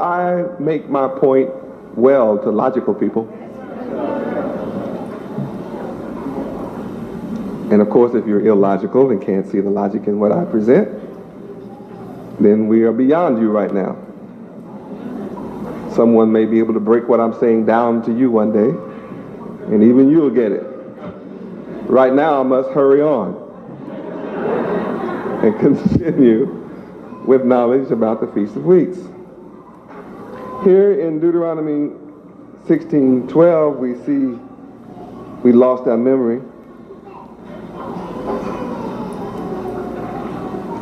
I make my point well to logical people. And of course, if you're illogical and can't see the logic in what I present, then we are beyond you right now. Someone may be able to break what I'm saying down to you one day, and even you'll get it. Right now, I must hurry on and continue with knowledge about the Feast of Weeks. Here in Deuteronomy 16:12, we see we lost our memory.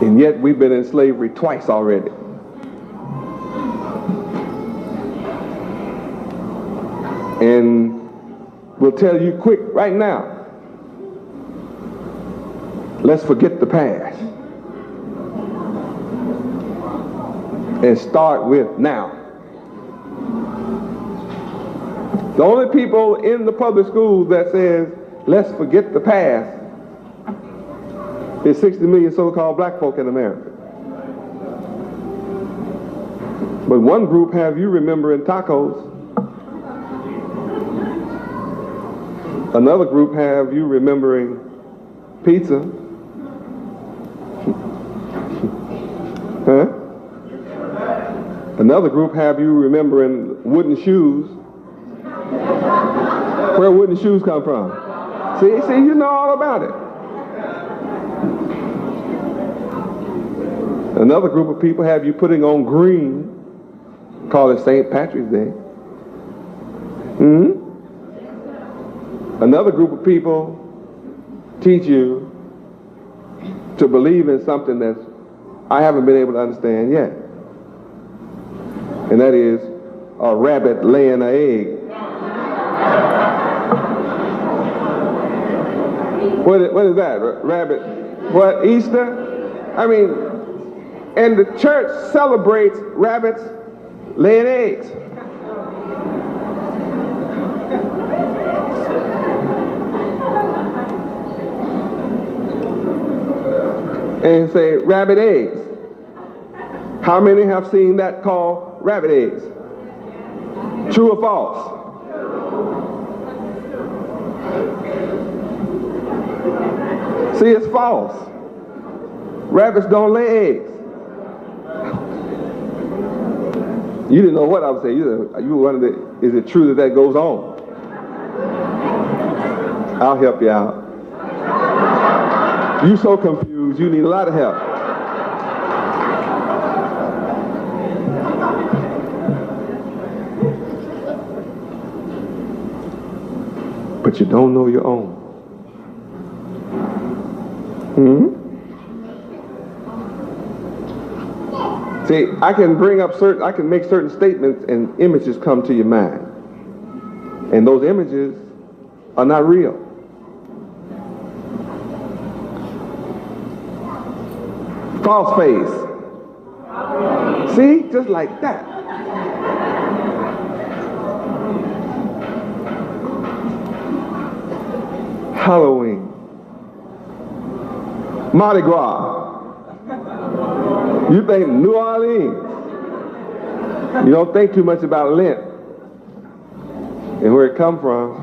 And yet we've been in slavery twice already. And we'll tell you quick right now, let's forget the past and start with now. The only people in the public schools that says, let's forget the past, is 60 million so-called black folk in America. But one group have you remembering tacos. Another group have you remembering pizza. Huh? Another group have you remembering wooden shoes. Where wooden shoes come from? See, you know all about it. Another group of people have you putting on green, call it St. Patrick's Day. Another group of people teach you to believe in something that I haven't been able to understand yet. And that is a rabbit laying an egg. What is that? Rabbit? What? Easter? I mean, and the church celebrates rabbits laying eggs. And say rabbit eggs. How many have seen that called rabbit eggs? True or false? See, it's false. Rabbits don't lay eggs. You didn't know what I was saying. You wondered, is it true that goes on? I'll help you out. You so confused, you need a lot of help. But you don't know your own. See, I can make certain statements and images come to your mind. And those images are not real. False face. See, just like that. Halloween. Mardi Gras. You think New Orleans. You don't think too much about Lent and where it come from.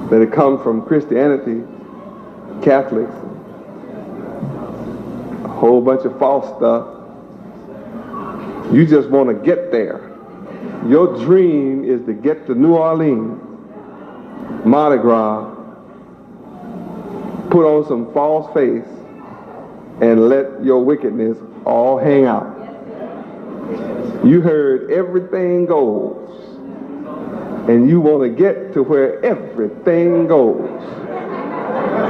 That it come from Christianity, Catholics, a whole bunch of false stuff. You just want to get there. Your dream is to get to New Orleans, Mardi Gras, put on some false face, and let your wickedness all hang out. You heard everything goes, and you want to get to where everything goes.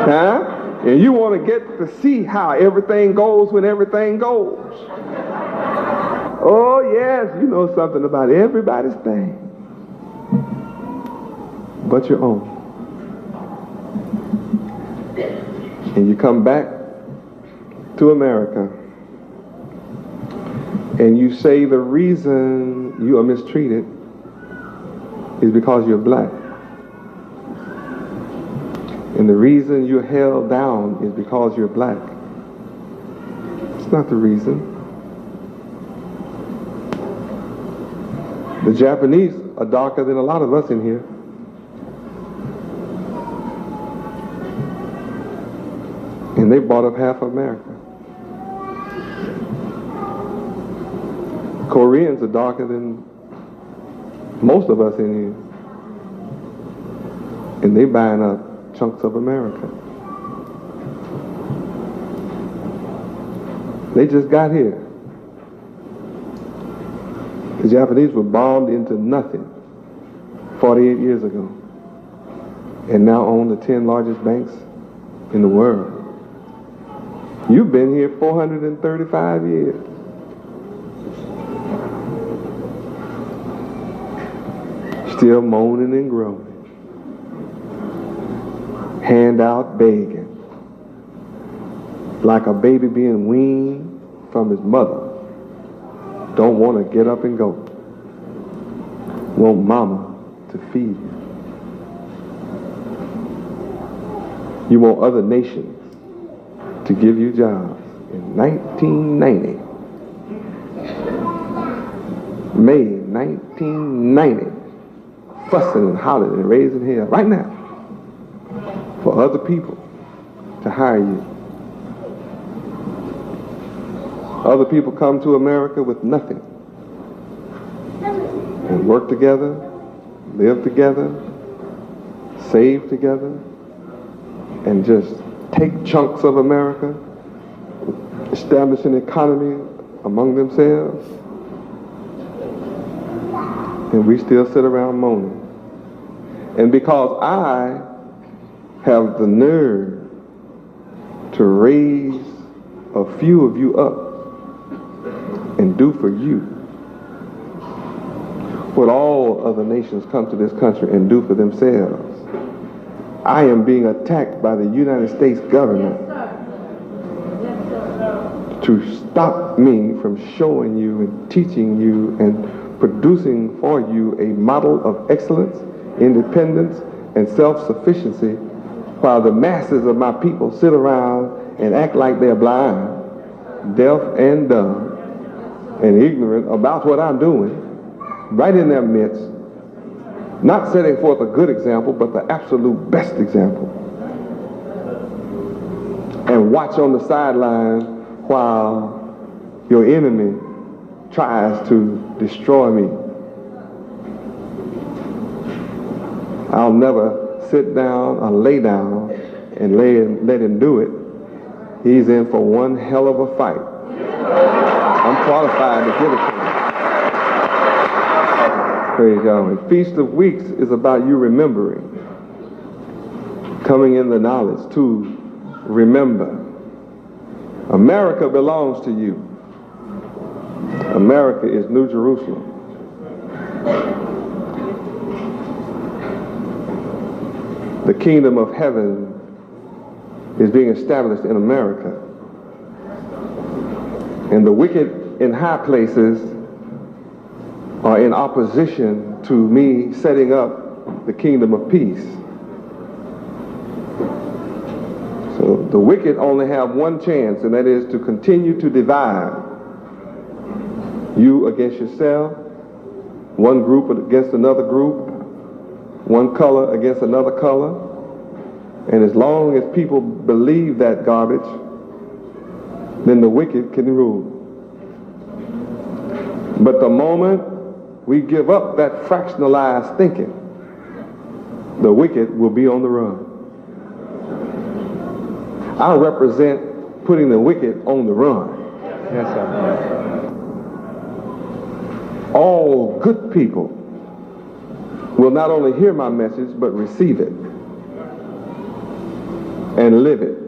Huh? And you want to get to see how everything goes when everything goes. Oh yes, you know something about everybody's thing, but your own. And you come back to America and you say the reason you are mistreated is because you're black. And the reason you're held down is because you're black. It's not the reason. The Japanese are darker than a lot of us in here. And they bought up half of America. Koreans are darker than most of us in here. And they buying up chunks of America. They just got here. The Japanese were bombed into nothing 48 years ago and now own the 10 largest banks in the world. You've been here 435 years. Still moaning and groaning. Handout begging. Like a baby being weaned from his mother. Don't want to get up and go. Want mama to feed you. You want other nations to give you jobs. In 1990, May 1990, fussing and hollering and raising hell right now for other people to hire you. Other people come to America with nothing and work together, live together, save together, and just take chunks of America, establish an economy among themselves, and we still sit around moaning. And because I have the nerve to raise a few of you up and do for you what all other nations come to this country and do for themselves, I am being attacked by the United States government to stop me from showing you and teaching you and producing for you a model of excellence, independence, and self-sufficiency, while the masses of my people sit around and act like they're blind, deaf, and dumb, and ignorant about what I'm doing, right in their midst, not setting forth a good example, but the absolute best example. And watch on the sideline while your enemy tries to destroy me. I'll never sit down or lay down and let him do it. He's in for one hell of a fight. I'm qualified to give it to him. Praise Yahweh. Feast of Weeks is about you remembering, coming in the knowledge to remember. America belongs to you. America is New Jerusalem. The kingdom of heaven is being established in America. And the wicked in high places are in opposition to me setting up the kingdom of peace. So the wicked only have one chance, and that is to continue to divide. You against yourself, one group against another group, one color against another color. And as long as people believe that garbage, then the wicked can rule. But the moment we give up that fractionalized thinking, the wicked will be on the run. I represent putting the wicked on the run. Yes, sir. All good people will not only hear my message, but receive it and live it.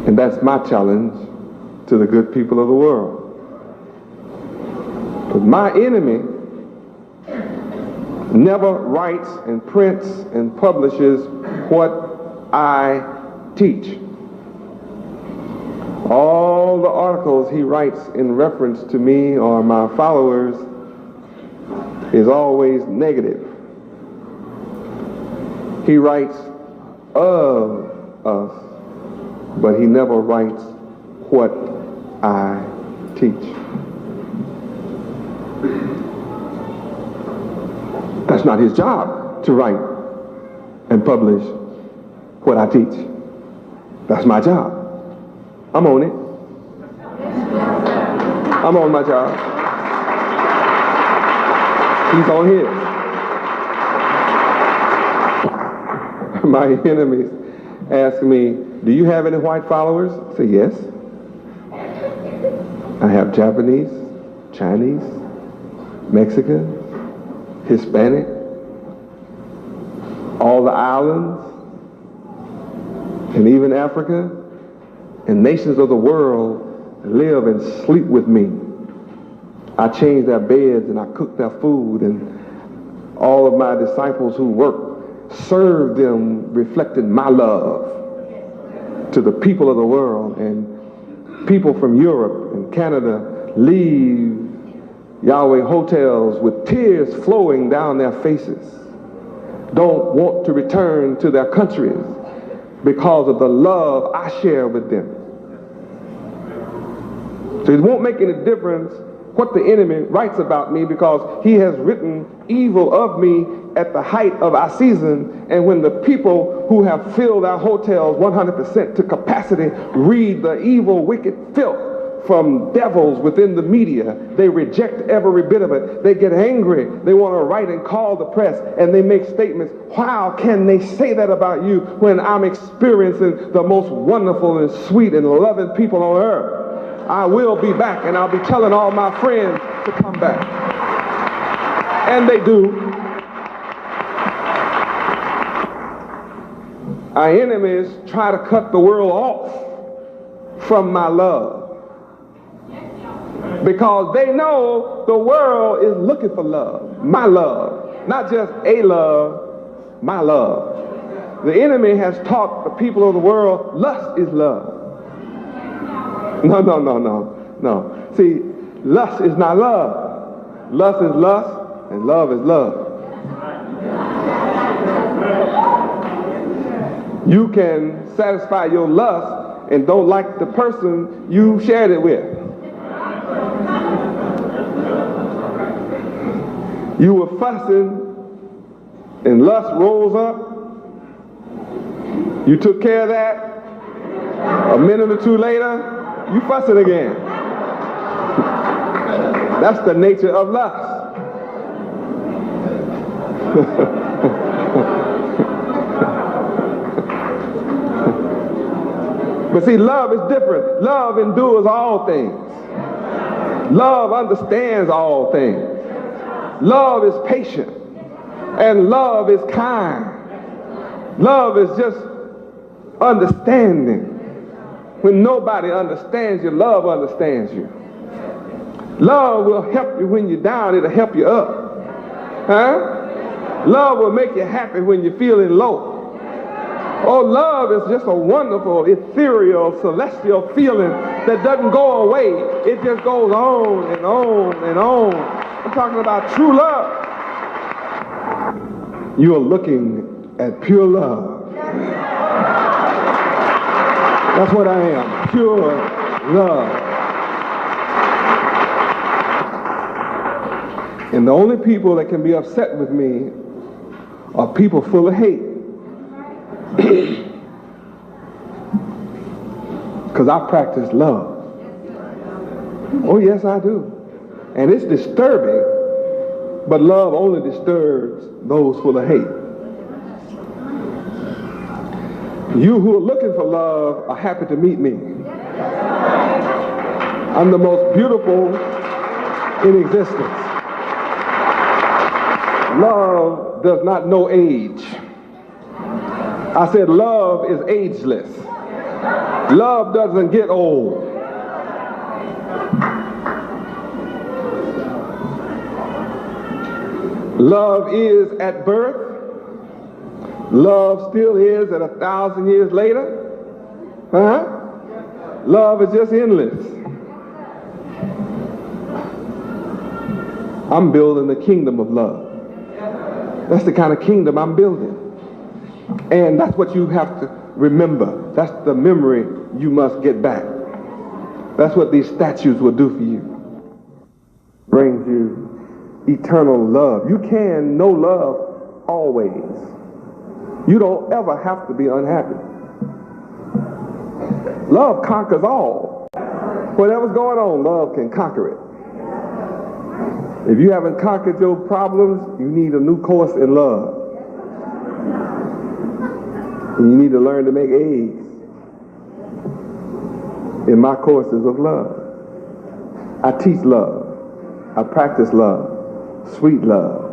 And that's my challenge to the good people of the world. But my enemy never writes and prints and publishes what I teach. All the articles he writes in reference to me or my followers is always negative. He writes of us, but he never writes what I teach. That's not his job to write and publish what I teach. That's my job. I'm on it. I'm on my job. He's on his. My enemies ask me, do you have any white followers? I say, yes. I have Japanese, Chinese, Mexican, Hispanic, all the islands, and even Africa, and nations of the world live and sleep with me. I change their beds and I cook their food, and all of my disciples who work serve them, reflecting my love to the people of the world. And people from Europe and Canada leave Yahweh hotels with tears flowing down their faces, don't want to return to their countries because of the love I share with them. So it won't make any difference what the enemy writes about me, because he has written evil of me at the height of our season. And when the people who have filled our hotels 100% to capacity read the evil, wicked filth from devils within the media, they reject every bit of it. They get angry. They want to write and call the press, and they make statements. How can they say that about you when I'm experiencing the most wonderful and sweet and loving people on earth? I will be back, and I'll be telling all my friends to come back. And they do. Our enemies try to cut the world off from my love, because they know the world is looking for love, my love, not just a love, my love. The enemy has taught the people of the world lust is love. No. See, lust is not love. Lust is lust, and love is love. You can satisfy your lust and don't like the person you shared it with. You were fussing, and lust rolls up. You took care of that. A minute or two later, you fussing again. That's the nature of lust. But see, love is different. Love endures all things. Love understands all things. Love is patient. And love is kind. Love is just understanding. When nobody understands you, love understands you. Love will help you when you're down. It'll help you up. Huh? Love will make you happy when you're feeling low. Oh, love is just a wonderful, ethereal, celestial feeling that doesn't go away. It just goes on and on and on. I'm talking about true love. You are looking at pure love. That's what I am, pure love. And the only people that can be upset with me are people full of hate. Because I practice love. Oh, yes, I do. And it's disturbing, but love only disturbs those full of hate. You who are looking for love are happy to meet me. I'm the most beautiful in existence. Love does not know age. I said love is ageless. Love doesn't get old. Love is at birth. Love still is at 1,000 years later. Huh? Love is just endless. I'm building the kingdom of love. That's the kind of kingdom I'm building. And that's what you have to remember. That's the memory you must get back. That's what these statues will do for you. Brings you eternal love. You can know love always. You don't ever have to be unhappy. Love conquers all. Whatever's going on, love can conquer it. If you haven't conquered your problems, you need a new course in love. And you need to learn to make A's in my courses of love. I teach love. I practice love. Sweet love.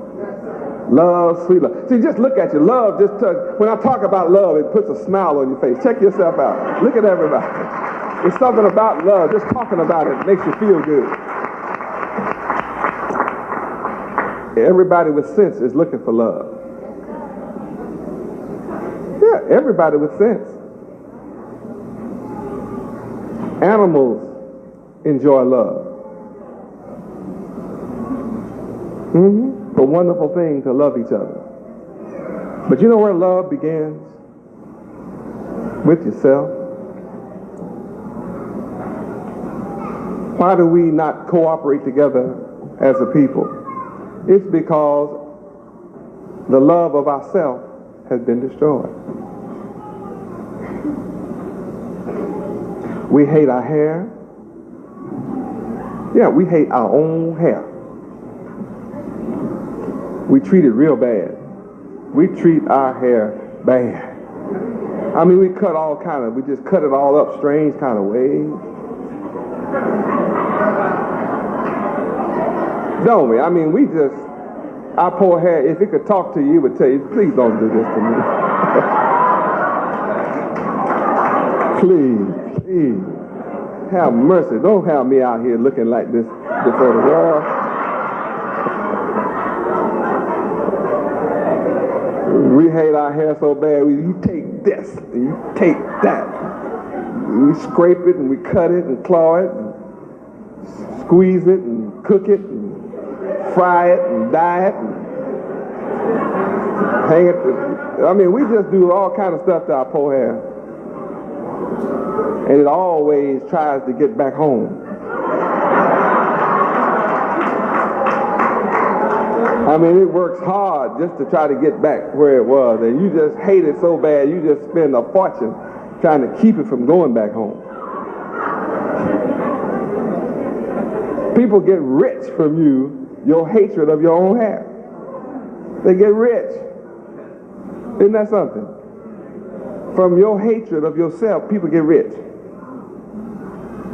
Love, sweet love. See, just look at you. Love, just when I talk about love, it puts a smile on your face. Check yourself out. Look at everybody. There's something about love. Just talking about it makes you feel good. Everybody with sense is looking for love. Yeah, everybody with sense. Animals enjoy love. It's a wonderful thing to love each other. But you know where love begins? With yourself. Why do we not cooperate together as a people? It's because the love of ourselves has been destroyed. We hate our hair. Yeah, we hate our own hair. We treat it real bad. We treat our hair bad. I mean, we cut all kind of, we just cut it all up strange kind of ways. Don't we? I mean, we just, our poor hair, if it could talk to you, it would tell you, please don't do this to me. Please, have mercy. Don't have me out here looking like this before the world. We hate our hair so bad, you take this and you take that. We scrape it and we cut it and claw it and squeeze it and cook it and fry it and dye it and hang it. I mean, we just do all kind of stuff to our poor hair. And it always tries to get back home. I mean, it works hard just to try to get back where it was. And you just hate it so bad, you just spend a fortune trying to keep it from going back home. People get rich from your hatred of your own hair. They get rich. Isn't that something? From your hatred of yourself, people get rich.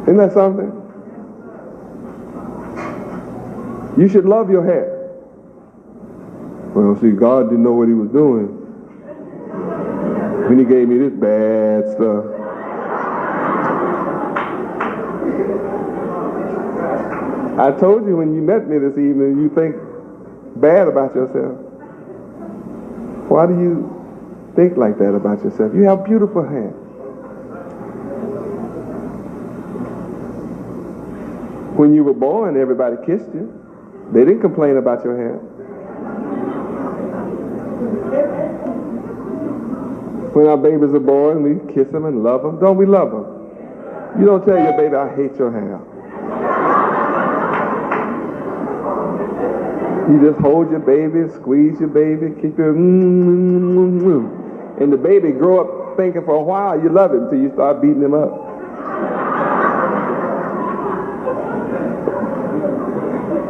Isn't that something? You should love your hair. Well, see, God didn't know what he was doing when he gave me this bad stuff. I told you when you met me this evening, you think bad about yourself. Why do you think like that about yourself? You have beautiful hair. When you were born, everybody kissed you. They didn't complain about your hair. When our babies are born, we kiss them and love them. Don't we love them? You don't tell your baby, I hate your hair. You just hold your baby, squeeze your baby, keep your and the baby grow up thinking for a while you love him until you start beating him up.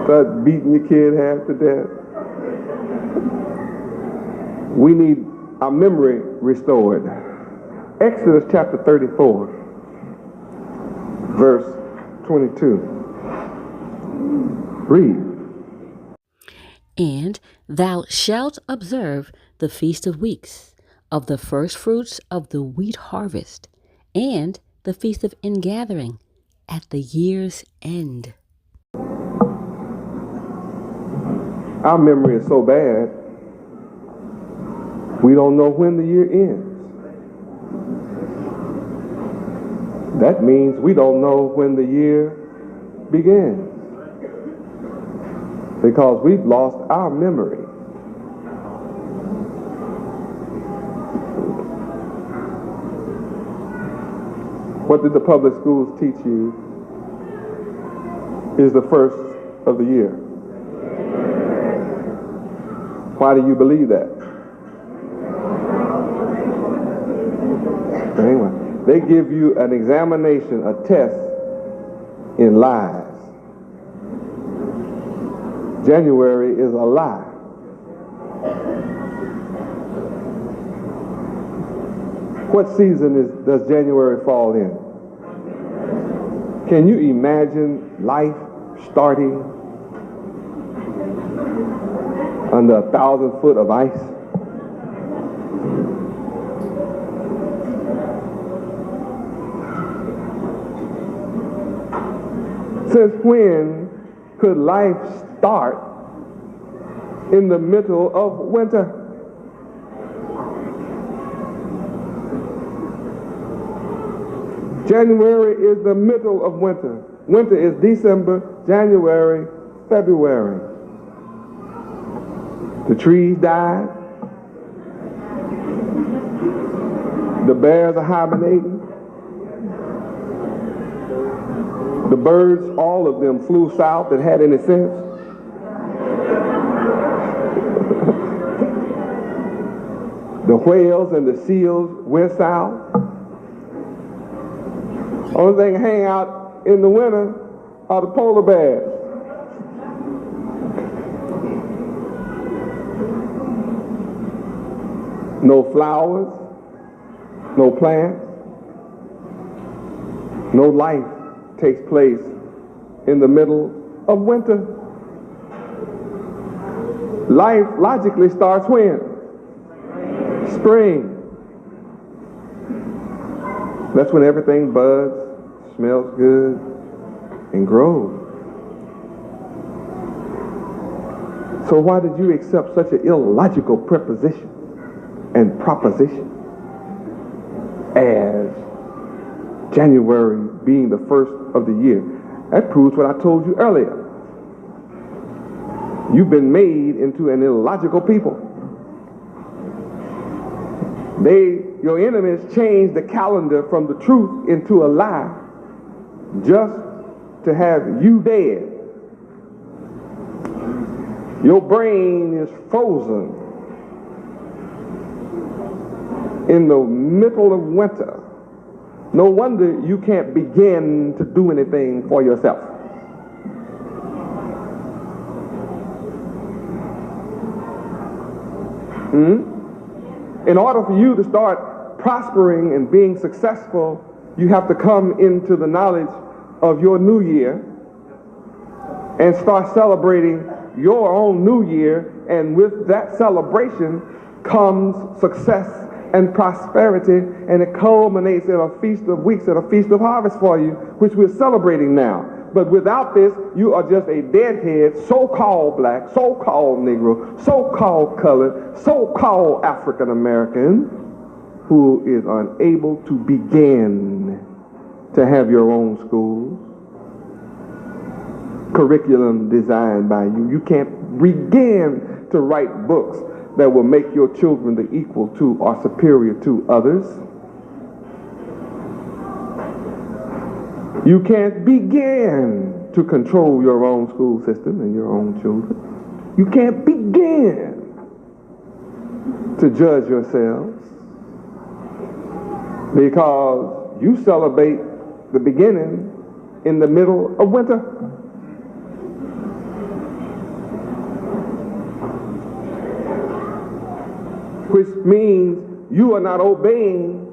Start beating your kid half to death. We need our memory restored. Exodus chapter 34, verse 22. Read. And thou shalt observe the Feast of Weeks, of the first fruits of the wheat harvest, and the Feast of Ingathering at the year's end. Our memory is so bad, we don't know when the year ends. That means we don't know when the year begins, because we've lost our memory. What did the public schools teach you is the first of the year? Why do you believe that? Anyway, they give you an examination, a test in lies. January is a lie. What season does January fall in? Can you imagine life starting under 1,000 foot of ice? Since when could life start in the middle of winter? January is the middle of winter. Winter is December, January, February. The trees died. The bears are hibernating. The birds, all of them, flew south that had any sense. The whales and the seals went south. Only thing hang out in the winter are the polar bears. No flowers, no plants, no life takes place in the middle of winter. Life logically starts when? Spring. That's when everything buds, smells good, and grows. So why did you accept such an illogical preposition and proposition as January being the first of the year? That proves what I told you earlier. You've been made into an illogical people. Your enemies changed the calendar from the truth into a lie just to have you dead. Your brain is frozen in the middle of winter. No wonder you can't begin to do anything for yourself. In order for you to start prospering and being successful, you have to come into the knowledge of your new year and start celebrating your own new year, and with that celebration comes success and prosperity, and it culminates in a feast of weeks and a feast of harvest for you, which we're celebrating now. But without this, you are just a deadhead, so-called black, so-called Negro, so-called colored, so-called African American, who is unable to begin to have your own schools, curriculum designed by you. You can't begin to write books that will make your children the equal to or superior to others. You can't begin to control your own school system and your own children. You can't begin to judge yourselves because you celebrate the beginning in the middle of winter. Which means you are not obeying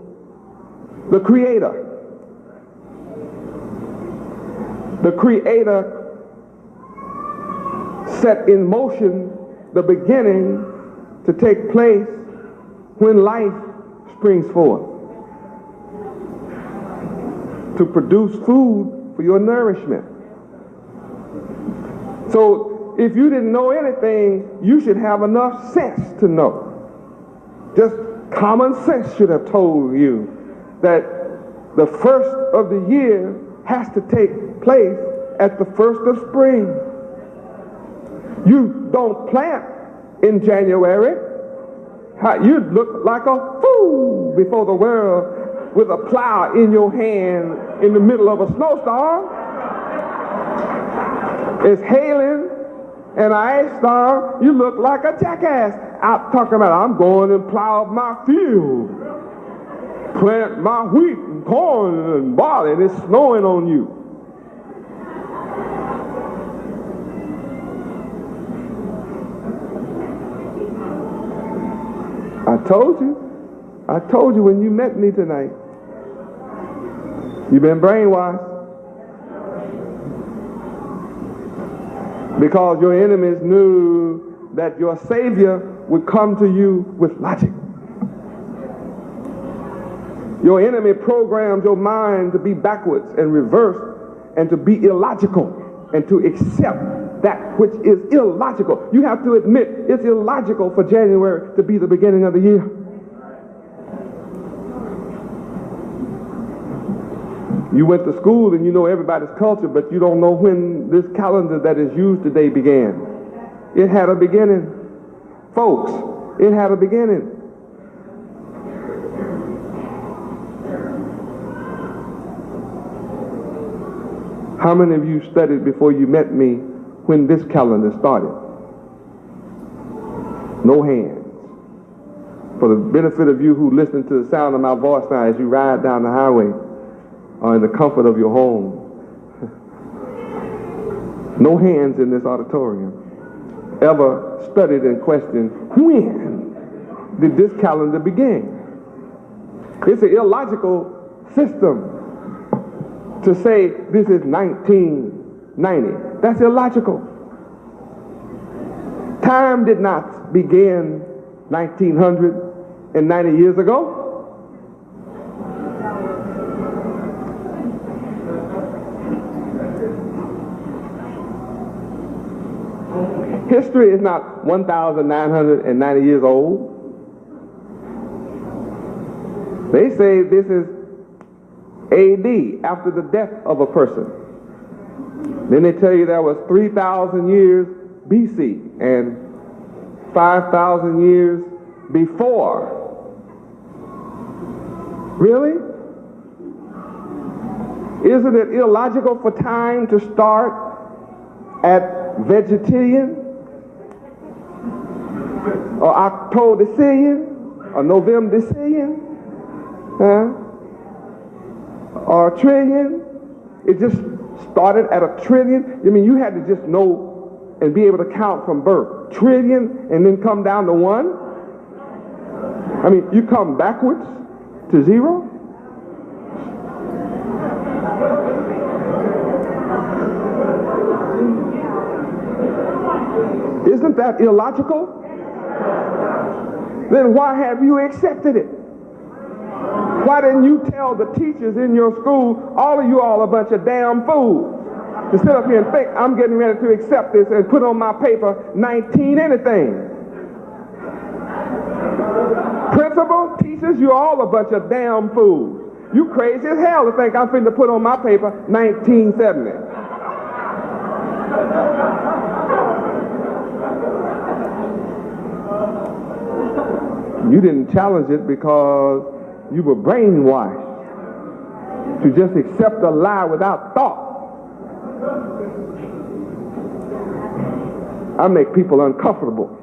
the Creator. The Creator set in motion the beginning to take place when life springs forth, to produce food for your nourishment. So if you didn't know anything, you should have enough sense to know. Just common sense should have told you that the first of the year has to take place at the first of spring. You don't plant in January. You'd look like a fool before the world with a plow in your hand in the middle of a snowstorm. It's hailing And I asked her, you look like a jackass. Out talking about, I'm going and plow up my field, plant my wheat and corn and barley, and it's snowing on you. I told you when you met me tonight. You've been brainwashed. Because your enemies knew that your Savior would come to you with logic. Your enemy programmed your mind to be backwards and reversed and to be illogical and to accept that which is illogical. You have to admit it's illogical for January to be the beginning of the year. You went to school and you know everybody's culture, but you don't know when this calendar that is used today began. It had a beginning. Folks, it had a beginning. How many of you studied before you met me when this calendar started? No hands. For the benefit of you who listen to the sound of my voice now as you ride down the highway, or in the comfort of your home. No hands in this auditorium ever studied and questioned, when did this calendar begin? It's an illogical system to say this is 1990. That's illogical. Time did not begin 1990 years ago. History is not 1,990 years old. They say this is AD, after the death of a person. Then they tell you there was 3,000 years BC and 5,000 years before. Really? Isn't it illogical for time to start at vegetarian or Octodecillion or Novemdecillion, or trillion? It just started at a trillion. I mean, you had to just know and be able to count from birth. Trillion and then come down to one? I mean, you come backwards to zero? Isn't that illogical? Then why have you accepted it? Why didn't you tell the teachers in your school, all of you all a bunch of damn fools, to sit up here and think I'm getting ready to accept this and put on my paper 19 anything? Principal, teachers, you all a bunch of damn fools. You crazy as hell to think I'm finna put on my paper 1970. You didn't challenge it because you were brainwashed to just accept a lie without thought. I make people uncomfortable